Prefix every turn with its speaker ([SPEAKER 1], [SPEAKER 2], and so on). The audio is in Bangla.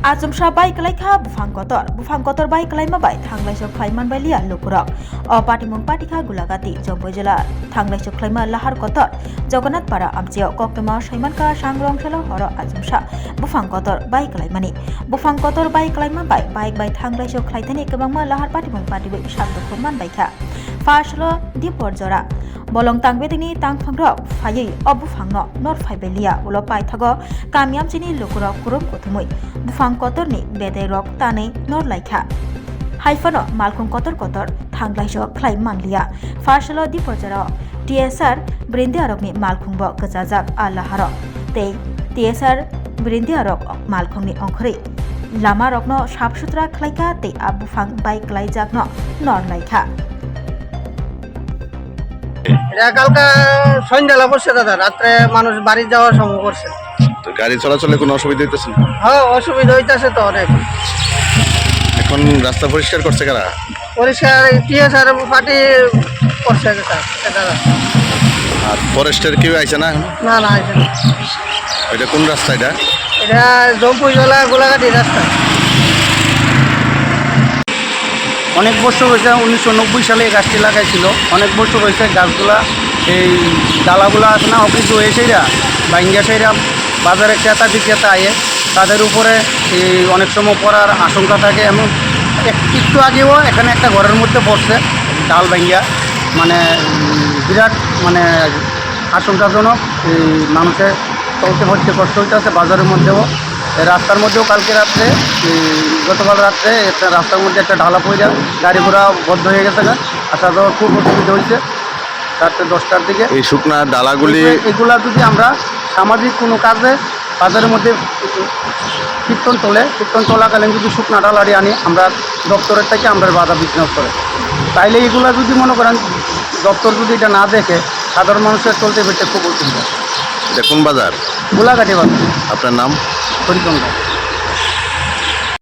[SPEAKER 1] Azumsha bai kalaika bufang kotor bai kalaima bai thanglai so khlaiman bai lia lukurok o patimung patika gulagati jomboi jela thanglai so khlaima lahar kotor Jagannath para amchio koktama saimanka sangrong selo horo azumsha bufang kotor bai kalaimani bufang kotor bai kalaima bai baik bai thanglai so khlaitani kebangma lahar patimung patibai sabdo khurman baikha faslo dipor jora bolong tangbedini tangphangrok phayei obufangno nor phaibelia ulo paithago kamiam chini lukurok kurum kothumui bufang kotorni bedai rok tane nor laikha haifano malkhung kotor thanglaiso khlai manlia faslo dipojara TSR brindiarokni malkhungbo gajajak alaharo tei TSR brindiarok malkhungni ongkhri lama rokno sabsutra khlaika tei abufang bai klaijakno nor laikha
[SPEAKER 2] এটা কালকা সন্ধ্যাবেলা করছে দাদা, রাত্রে মানুষ বাড়ি যাওয়ার সময় করছে।
[SPEAKER 3] তো গাড়ি চলাচলে কোনো অসুবিধা হইতেছে না?
[SPEAKER 2] হ্যাঁ, অসুবিধা হইতেছে তো অনেক।
[SPEAKER 3] এখন রাস্তা পরিষ্কার করছে কারা?
[SPEAKER 2] পরিষ্কার TSR পার্টি করছে দাদা।
[SPEAKER 3] আর ফরেস্টের কেউ আইছে না?
[SPEAKER 2] না না, আইছে না।
[SPEAKER 3] এটা কোন রাস্তা এটা?
[SPEAKER 2] এটা জম্পুই জেলা গোলাঘাটি রাস্তা।
[SPEAKER 4] অনেক বছর হয়েছে, 1990 সালে এই গাছটি লাগাইছিল। অনেক বছর হয়েছে গাছগুলা এই ডালাগুলা আছে না অকৃত হয়েছেরা বাইঙ্গা সেইরা বাজারে ক্রেতা বিক্রেতা আয়ে তাদের উপরে এই অনেক সময় পড়ার আশঙ্কা থাকে। এমন একটু আগেও এখানে একটা ঘরের মধ্যে পড়ছে ডাল বাইঙ্গা, মানে বিরাট মানে আশঙ্কাজনক। এই মানুষের চলতে ফরতে কষ্ট হইতেছে বাজারের মধ্যেও। রাস্তার মধ্যেও কালকে রাত্রে গতকাল রাত্রে একটা রাস্তার মধ্যে একটা ঢালা পড়ে গাড়ি ঘোড়া বন্ধ হয়ে গেছে, আসা যাওয়ার খুব অসুবিধা হয়েছে। 4:10টার দিকে
[SPEAKER 3] এই শুকনা ডালাগুলি
[SPEAKER 4] এগুলা যদি আমরা সামাজিক কোনো কাজে বাজারের মধ্যে কীর্তন চলাকালীন যদি শুকনা ডালারি আনি আমরা দপ্তরের থেকে আমরা বাধা বিঘ্ন করে, তাইলে এগুলা যদি মনে করেন দপ্তর যদি এটা না দেখে সাধারণ মানুষের চলতে ফিরতে খুব অসুবিধা।
[SPEAKER 3] এটা কোন বাজার?
[SPEAKER 4] গোলাঘাটি বাজার।
[SPEAKER 3] আপনার নাম?
[SPEAKER 4] হরিচন্দ্র।